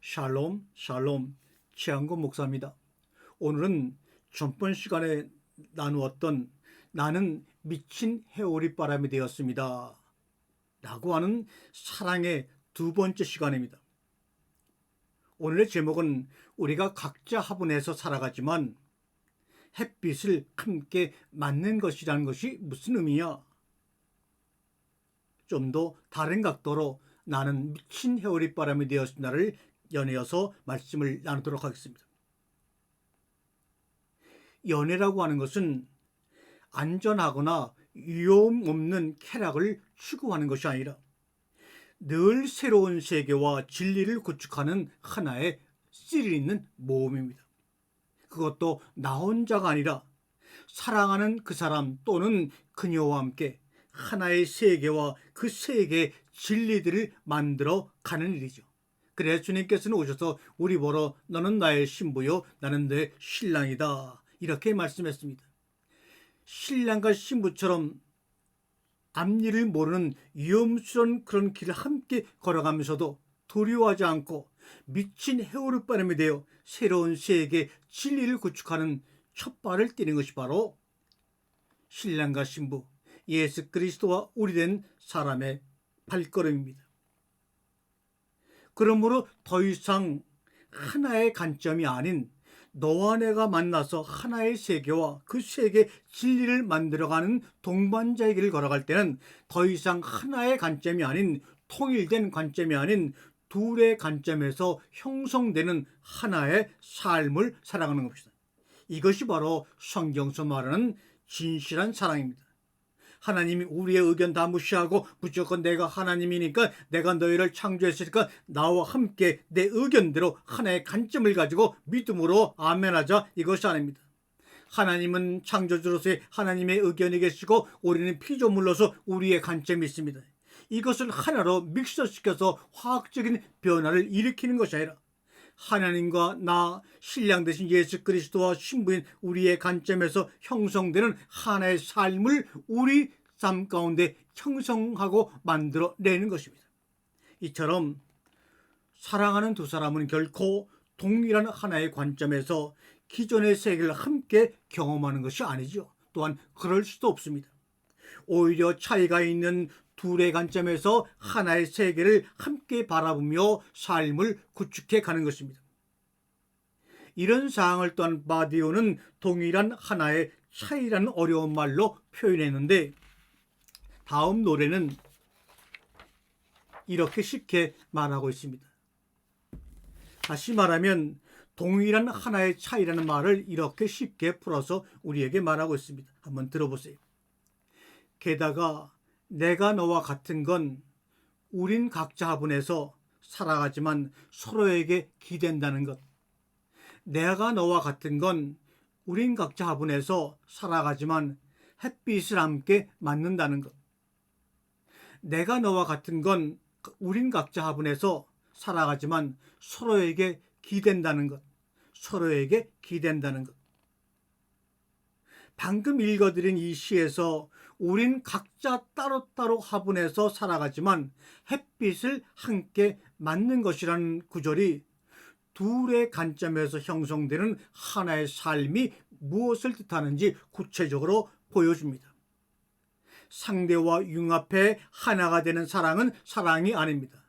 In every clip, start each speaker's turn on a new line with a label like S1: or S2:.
S1: 샬롬, 샬롬, 최한권 목사입니다. 오늘은 전번 시간에 나누었던 나는 미친 해오리바람이 되었습니다 라고 하는 사랑의 두 번째 시간입니다. 오늘의 제목은 우리가 각자 화분에서 살아가지만 햇빛을 함께 맞는 것이라는 것이 무슨 의미야? 좀 더 다른 각도로 나는 미친 해오리바람이 되었습니다를 연이어서 말씀을 나누도록 하겠습니다. 연애라고 하는 것은 안전하거나 위험 없는 쾌락을 추구하는 것이 아니라 늘 새로운 세계와 진리를 구축하는 하나의 스릴 있는 모험입니다. 그것도 나 혼자가 아니라 사랑하는 그 사람 또는 그녀와 함께 하나의 세계와 그 세계의 진리들을 만들어 가는 일이죠. 그래서 주님께서는 오셔서 우리 보러 너는 나의 신부요 나는 내 신랑이다 이렇게 말씀했습니다. 신랑과 신부처럼 앞일을 모르는 위험스러운 그런 길을 함께 걸어가면서도 두려워하지 않고 미친 해오르바람이 되어 새로운 세계의 진리를 구축하는 첫 발을 떼는 것이 바로 신랑과 신부 예수 그리스도와 우리 된 사람의 발걸음입니다. 그러므로 더 이상 하나의 관점이 아닌 너와 내가 만나서 하나의 세계와 그 세계의 진리를 만들어가는 동반자의 길을 걸어갈 때는 더 이상 하나의 관점이 아닌 통일된 관점이 아닌 둘의 관점에서 형성되는 하나의 삶을 살아가는 것이다. 이것이 바로 성경에서 말하는 진실한 사랑입니다. 하나님이 우리의 의견 다 무시하고 무조건 내가 하나님이니까 내가 너희를 창조했으니까 나와 함께 내 의견대로 하나의 관점을 가지고 믿음으로 아멘하자 이것이 아닙니다. 하나님은 창조주로서의 하나님의 의견이 계시고 우리는 피조물로서 우리의 관점이 있습니다. 이것을 하나로 믹서시켜서 화학적인 변화를 일으키는 것이 아니라 하나님과 나 신랑 되신 예수 그리스도와 신부인 우리의 관점에서 형성되는 하나의 삶을 우리 삶 가운데 형성하고 만들어내는 것입니다. 이처럼 사랑하는 두 사람은 결코 동일한 하나의 관점에서 기존의 세계를 함께 경험하는 것이 아니죠. 또한 그럴 수도 없습니다. 오히려 차이가 있는 둘의 관점에서 하나의 세계를 함께 바라보며 삶을 구축해 가는 것입니다. 이런 상황을 또한 바디오는 동일한 하나의 차이라는 어려운 말로 표현했는데 다음 노래는 이렇게 쉽게 말하고 있습니다. 다시 말하면 동일한 하나의 차이라는 말을 이렇게 쉽게 풀어서 우리에게 말하고 있습니다. 한번 들어보세요. 게다가 내가 너와 같은 건 우린 각자 화분에서 살아가지만 서로에게 기댄다는 것. 내가 너와 같은 건 우린 각자 화분에서 살아가지만 햇빛을 함께 맞는다는 것. 내가 너와 같은 건 우린 각자 화분에서 살아가지만 서로에게 기댄다는 것. 서로에게 기댄다는 것. 방금 읽어드린 이 시에서 우린 각자 따로따로 화분에서 살아가지만 햇빛을 함께 맞는 것이라는 구절이 둘의 관점에서 형성되는 하나의 삶이 무엇을 뜻하는지 구체적으로 보여줍니다. 상대와 융합해 하나가 되는 사랑은 사랑이 아닙니다.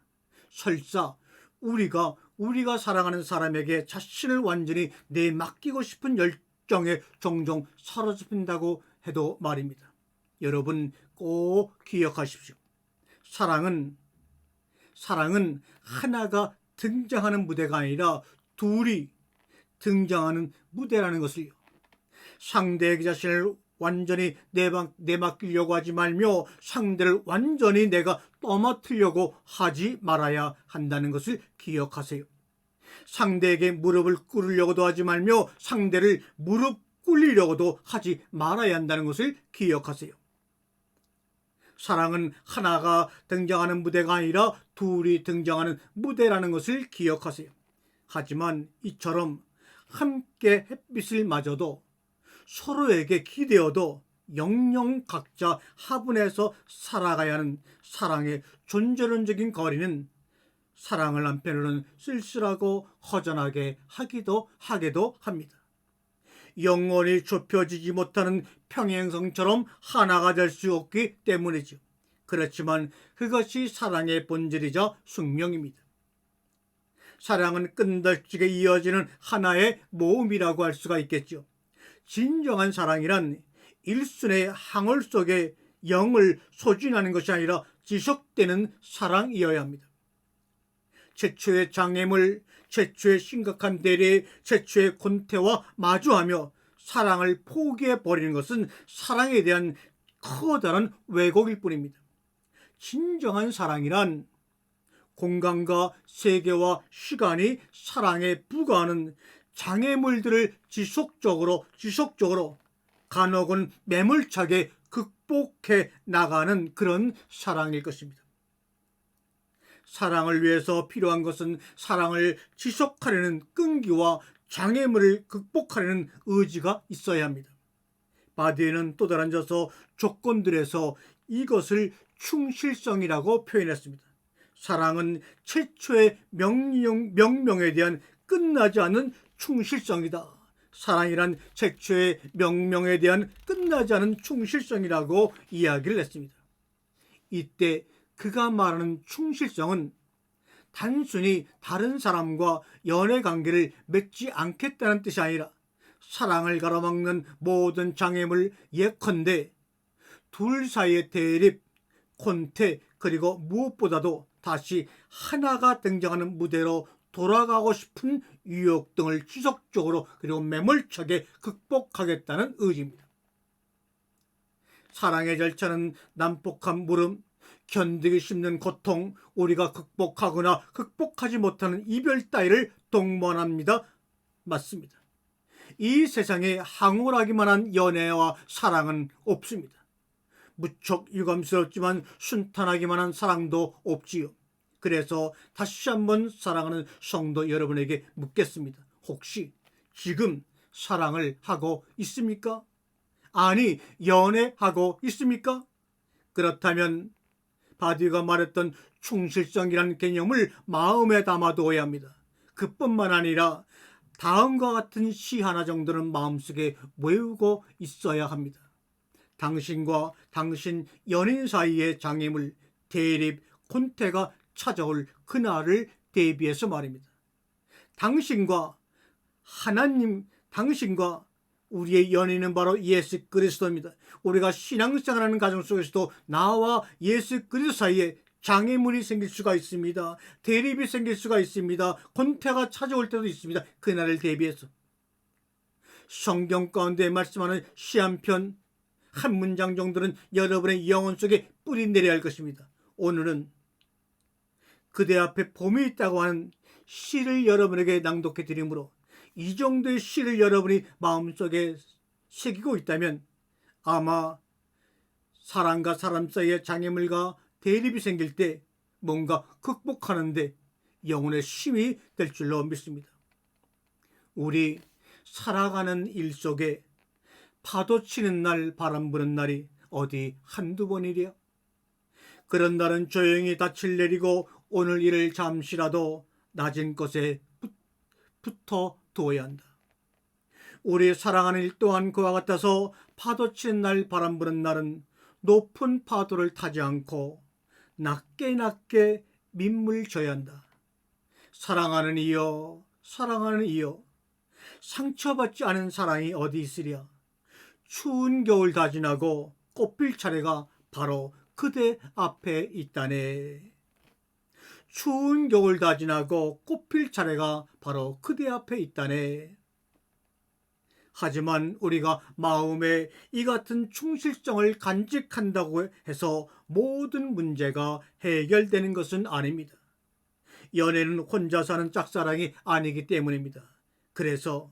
S1: 설사 우리가 사랑하는 사람에게 자신을 완전히 내맡기고 싶은 열정에 종종 사로잡힌다고 해도 말입니다. 여러분 꼭 기억하십시오. 사랑은 하나가 등장하는 무대가 아니라 둘이 등장하는 무대라는 것을요. 상대에게 자신을 완전히 내맡기려고 하지 말며 상대를 완전히 내가 떠맡으려고 하지 말아야 한다는 것을 기억하세요. 상대에게 무릎을 꿇으려고도 하지 말며 상대를 무릎 꿇리려고도 하지 말아야 한다는 것을 기억하세요. 사랑은 하나가 등장하는 무대가 아니라 둘이 등장하는 무대라는 것을 기억하세요. 하지만 이처럼 함께 햇빛을 맞아도 서로에게 기대어도 영영 각자 화분에서 살아가야 하는 사랑의 존재론적인 거리는 사랑을 한편으로는 쓸쓸하고 허전하게 하기도 합니다. 영원히 좁혀지지 못하는 평행성처럼 하나가 될 수 없기 때문이죠. 그렇지만 그것이 사랑의 본질이자 숙명입니다. 사랑은 끝없이 이어지는 하나의 모음이라고 할 수가 있겠죠. 진정한 사랑이란 일순의 항월 속에 영을 소진하는 것이 아니라 지속되는 사랑이어야 합니다. 최초의 장애물, 최초의 심각한 대례, 최초의 권태와 마주하며 사랑을 포기해버리는 것은 사랑에 대한 커다란 왜곡일 뿐입니다. 진정한 사랑이란 공간과 세계와 시간이 사랑에 부과하는 장애물들을 지속적으로 간혹은 매몰차게 극복해 나가는 그런 사랑일 것입니다. 사랑을 위해서 필요한 것은 사랑을 지속하려는 끈기와 장애물을 극복하려는 의지가 있어야 합니다. 바디에는 또 다른 저서 조건들에서 이것을 충실성이라고 표현했습니다. 사랑은 최초의 명령에 대한 끝나지 않는 충실성이다. 사랑이란 최초의 명령에 대한 끝나지 않은 충실성이라고 이야기를 했습니다. 이때 그가 말하는 충실성은 단순히 다른 사람과 연애 관계를 맺지 않겠다는 뜻이 아니라 사랑을 가로막는 모든 장애물 예컨대 둘 사이의 대립, 권태, 그리고 무엇보다도 다시 하나가 등장하는 무대로 돌아가고 싶은 유혹 등을 지속적으로 그리고 매몰차게 극복하겠다는 의지입니다. 사랑의 절차는 난폭한 물음, 견디기 힘든 고통, 우리가 극복하거나 극복하지 못하는 이별 따위를 동반합니다. 맞습니다. 이 세상에 황홀하기만 한 연애와 사랑은 없습니다. 무척 유감스럽지만 순탄하기만 한 사랑도 없지요. 그래서 다시 한번 사랑하는 성도 여러분에게 묻겠습니다. 혹시 지금 사랑을 하고 있습니까? 아니, 연애하고 있습니까? 그렇다면 바디가 말했던 충실성이라는 개념을 마음에 담아두어야 합니다. 그뿐만 아니라 다음과 같은 시 하나 정도는 마음속에 외우고 있어야 합니다. 당신과 당신 연인 사이의 장애물, 대립, 권태가 찾아올 그날을 대비해서 말입니다. 당신과 하나님, 당신과 우리의 연인은 바로 예수 그리스도입니다. 우리가 신앙생활하는 가정 속에서도 나와 예수 그리스도 사이에 장애물이 생길 수가 있습니다. 대립이 생길 수가 있습니다. 권태가 찾아올 때도 있습니다. 그날을 대비해서 성경 가운데 말씀하는 시 한 편, 한 문장 정도는 여러분의 영혼 속에 뿌리 내려야 할 것입니다. 오늘은 그대 앞에 봄이 있다고 하는 시를 여러분에게 낭독해 드리므로 이 정도의 시를 여러분이 마음속에 새기고 있다면 아마 사람과 사람 사이의 장애물과 대립이 생길 때 뭔가 극복하는데 영혼의 힘이 될 줄로 믿습니다. 우리 살아가는 일 속에 파도 치는 날, 바람 부는 날이 어디 한두 번이랴. 그런 날은 조용히 닻을 내리고 오늘 일을 잠시라도 낮은 곳에 붙어 두어야 한다. 우리 사랑하는 일 또한 그와 같아서 파도 치는 날, 바람 부는 날은 높은 파도를 타지 않고 낮게 민물 져야 한다. 사랑하는 이여, 사랑하는 이여, 상처받지 않은 사랑이 어디 있으랴. 추운 겨울 다 지나고 꽃필 차례가 바로 그대 앞에 있다네. 추운 겨울 다 지나고 꽃필 차례가 바로 그대 앞에 있다네. 하지만 우리가 마음에 이 같은 충실성을 간직한다고 해서 모든 문제가 해결되는 것은 아닙니다. 연애는 혼자 사는 짝사랑이 아니기 때문입니다. 그래서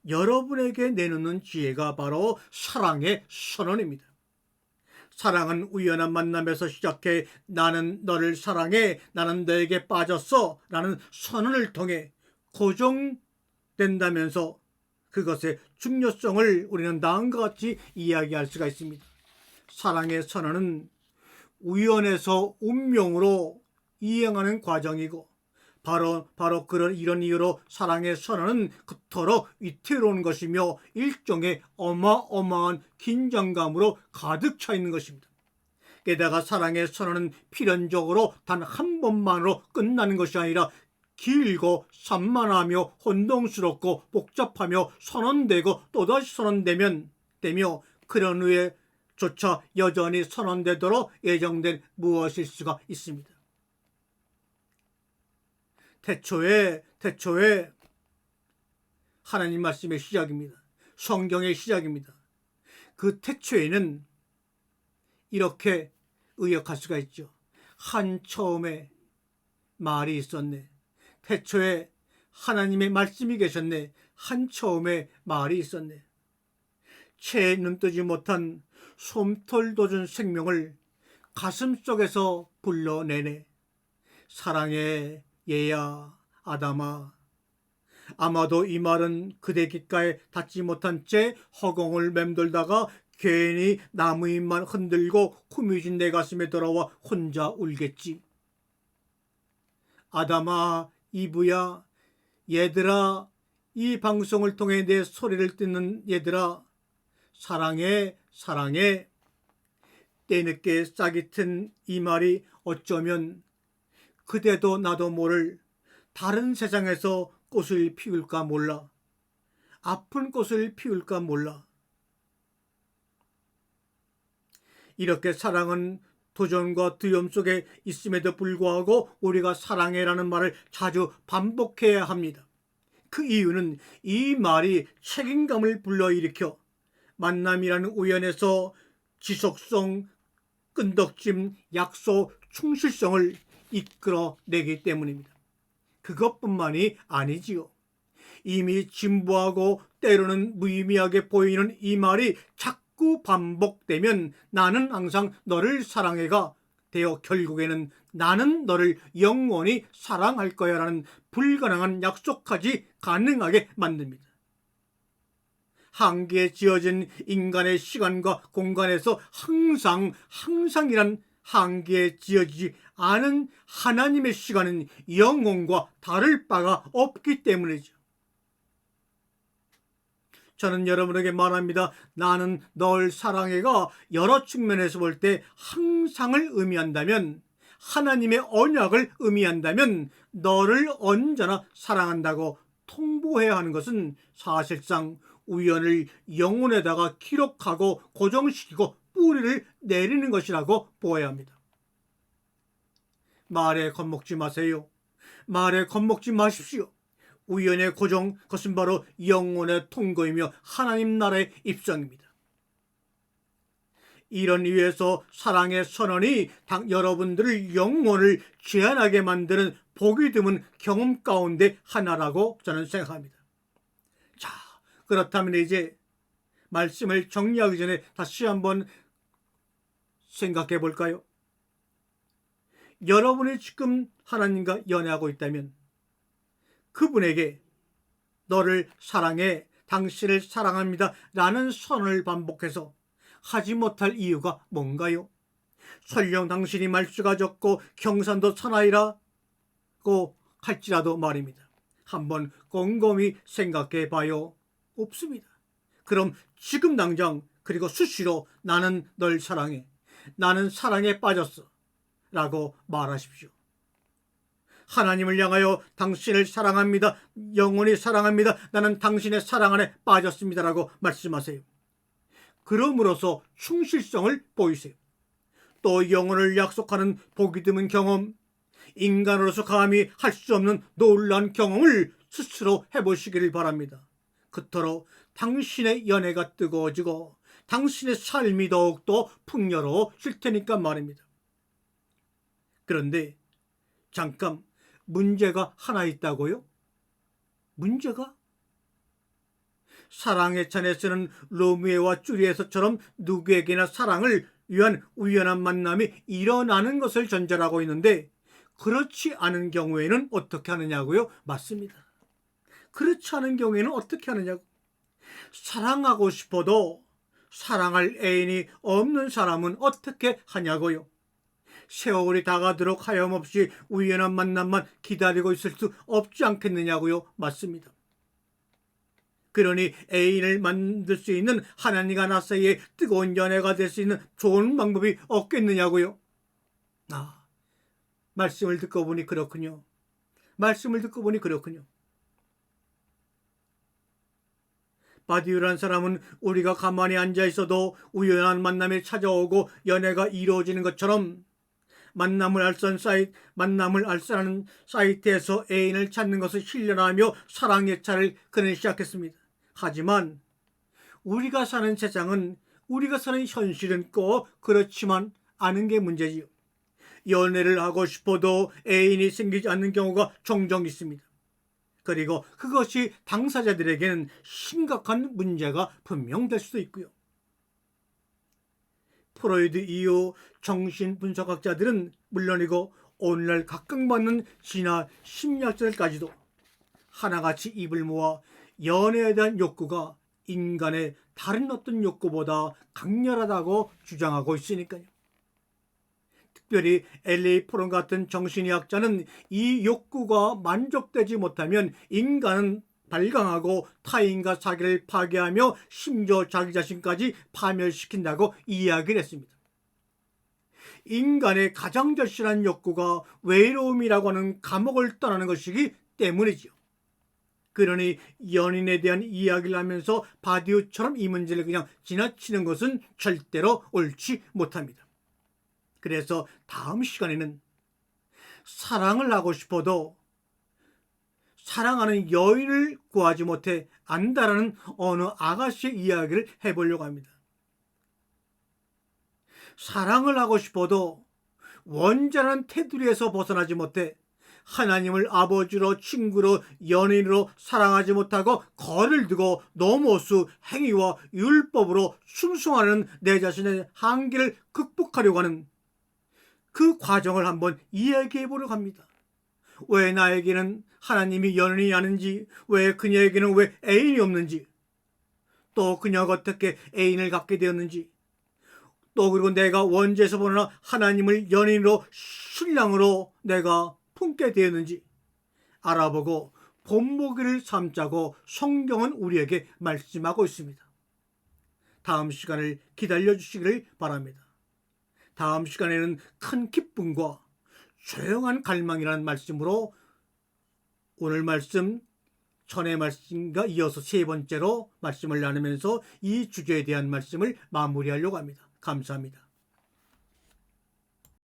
S1: 여러분에게 내놓는 지혜가 바로 사랑의 선언입니다. 사랑은 우연한 만남에서 시작해 나는 너를 사랑해, 나는 너에게 빠졌어 라는 선언을 통해 고정된다면서 그것의 중요성을 우리는 다음과 같이 이야기할 수가 있습니다. 사랑의 선언은 우연에서 운명으로 이행하는 과정이고 바로 그런 이런 이유로 사랑의 선언은 그토록 위태로운 것이며 일종의 어마어마한 긴장감으로 가득 차 있는 것입니다. 게다가 사랑의 선언은 필연적으로 단 한 번만으로 끝나는 것이 아니라 길고 산만하며 혼동스럽고 복잡하며 선언되고 또다시 선언되며 그런 후에 조차 여전히 선언되도록 예정된 무엇일 수가 있습니다. 태초에 하나님 말씀의 시작입니다. 성경의 시작입니다. 그 태초에는 이렇게 의역할 수가 있죠. 한 처음에 말이 있었네. 태초에 하나님의 말씀이 계셨네. 한 처음에 말이 있었네. 채 눈뜨지 못한 솜털 돋은 생명을 가슴속에서 불러내네. 사랑해 얘야 아담아. 아마도 이 말은 그대 귓가에 닿지 못한 채 허공을 맴돌다가 괜히 나무잎만 흔들고 후미진 내 가슴에 돌아와 혼자 울겠지. 아담아, 이브야, 얘들아, 이 방송을 통해 내 소리를 듣는 얘들아, 사랑해, 사랑해. 때늦게 싹이 튼 이 말이 어쩌면 그대도 나도 모를 다른 세상에서 꽃을 피울까 몰라. 아픈 꽃을 피울까 몰라. 이렇게 사랑은 도전과 두려움 속에 있음에도 불구하고 우리가 사랑해라는 말을 자주 반복해야 합니다. 그 이유는 이 말이 책임감을 불러일으켜 만남이라는 우연에서 지속성, 끈덕짐, 약속, 충실성을 이끌어내기 때문입니다. 그것뿐만이 아니지요. 이미 진부하고 때로는 무의미하게 보이는 이 말이 자꾸 반복되면 나는 항상 너를 사랑해가 되어 결국에는 나는 너를 영원히 사랑할 거야 라는 불가능한 약속까지 가능하게 만듭니다. 한계에 지어진 인간의 시간과 공간에서 항상이란 한계에 지어지지 않은 하나님의 시간은 영혼과 다를 바가 없기 때문이죠. 저는 여러분에게 말합니다. 나는 널 사랑해가 여러 측면에서 볼 때 항상을 의미한다면, 하나님의 언약을 의미한다면 너를 언제나 사랑한다고 통보해야 하는 것은 사실상 우연을 영혼에다가 기록하고 고정시키고 뿌리를 내리는 것이라고 보아야 합니다. 말에 겁먹지 마세요. 말에 겁먹지 마십시오. 우연의 고정, 그것은 바로 영혼의 통고이며 하나님 나라의 입성입니다. 이런 이유에서 사랑의 선언이 여러분들의 영혼을 죄안하게 만드는 보기 드문 경험 가운데 하나라고 저는 생각합니다. 자, 그렇다면 이제 말씀을 정리하기 전에 다시 한번 생각해 볼까요? 여러분이 지금 하나님과 연애하고 있다면 그분에게 너를 사랑해, 당신을 사랑합니다 라는 선언을 반복해서 하지 못할 이유가 뭔가요? 설령 당신이 말수가 적고 경산도 사나이라고 할지라도 말입니다. 한번 곰곰이 생각해 봐요. 없습니다. 그럼 지금 당장 그리고 수시로 나는 널 사랑해, 나는 사랑에 빠졌어 라고 말하십시오. 하나님을 향하여 당신을 사랑합니다, 영원히 사랑합니다, 나는 당신의 사랑 안에 빠졌습니다 라고 말씀하세요. 그럼으로써 충실성을 보이세요. 또 영혼을 약속하는 보기 드문 경험, 인간으로서 감히 할 수 없는 놀라운 경험을 스스로 해보시기를 바랍니다. 그토록 당신의 연애가 뜨거워지고 당신의 삶이 더욱더 풍요로워질 테니까 말입니다. 그런데 잠깐 문제가 하나 있다고요? 문제가? 사랑의 찬에 쓰는 로미오와 줄리엣처럼 누구에게나 사랑을 위한 우연한 만남이 일어나는 것을 전제하고 있는데 그렇지 않은 경우에는 어떻게 하느냐고요? 맞습니다. 그렇지 않은 경우에는 어떻게 하느냐고. 사랑하고 싶어도 사랑할 애인이 없는 사람은 어떻게 하냐고요. 세월이 다가도록 하염없이 우연한 만남만 기다리고 있을 수 없지 않겠느냐고요. 맞습니다. 그러니 애인을 만들 수 있는 하나님과 나 사이에 뜨거운 연애가 될 수 있는 좋은 방법이 없겠느냐고요. 말씀을 듣고 보니 그렇군요. 말씀을 듣고 보니 그렇군요. 바디우라는 사람은 우리가 가만히 앉아 있어도 우연한 만남이 찾아오고 연애가 이루어지는 것처럼 만남을 알선하는 사이트에서 애인을 찾는 것을 실현하며 사랑의 차를 그는 시작했습니다. 하지만 우리가 사는 세상은, 우리가 사는 현실은 꼭 그렇지만 않은 게 문제지요. 연애를 하고 싶어도 애인이 생기지 않는 경우가 종종 있습니다. 그리고 그것이 당사자들에게는 심각한 문제가 분명될 수도 있고요. 프로이드 이후 정신분석학자들은 물론이고 오늘날 각광받는 진화 심리학자들까지도 하나같이 입을 모아 연애에 대한 욕구가 인간의 다른 어떤 욕구보다 강렬하다고 주장하고 있으니까요. 특별히 LA 포럼 같은 정신의학자는 이 욕구가 만족되지 못하면 인간은 발광하고 타인과 사기를 파괴하며 심지어 자기 자신까지 파멸시킨다고 이야기를 했습니다. 인간의 가장 절실한 욕구가 외로움이라고 하는 감옥을 떠나는 것이기 때문이지요. 그러니 연인에 대한 이야기를 하면서 바디우처럼 이 문제를 그냥 지나치는 것은 절대로 옳지 못합니다. 그래서 다음 시간에는 사랑을 하고 싶어도 사랑하는 여인을 구하지 못해 안다라는 어느 아가씨의 이야기를 해보려고 합니다. 사랑을 하고 싶어도 원전한 테두리에서 벗어나지 못해 하나님을 아버지로, 친구로, 연인으로 사랑하지 못하고 거리를 두고 노모수 행위와 율법으로 충성하는 내 자신의 한계를 극복하려고 하는 그 과정을 한번 이야기해 보려고 합니다. 왜 나에게는 하나님이 연인이 아닌지, 왜 그녀에게는 왜 애인이 없는지, 또 그녀가 어떻게 애인을 갖게 되었는지, 또 그리고 내가 원죄에서 보나 하나님을 연인으로, 신랑으로 내가 품게 되었는지 알아보고 본보기를 삼자고 성경은 우리에게 말씀하고 있습니다. 다음 시간을 기다려 주시기를 바랍니다. 다음 시간에는 큰 기쁨과 조용한 갈망이라는 말씀으로 오늘 말씀, 전의 말씀과 이어서 세 번째로 말씀을 나누면서 이 주제에 대한 말씀을 마무리하려고 합니다. 감사합니다.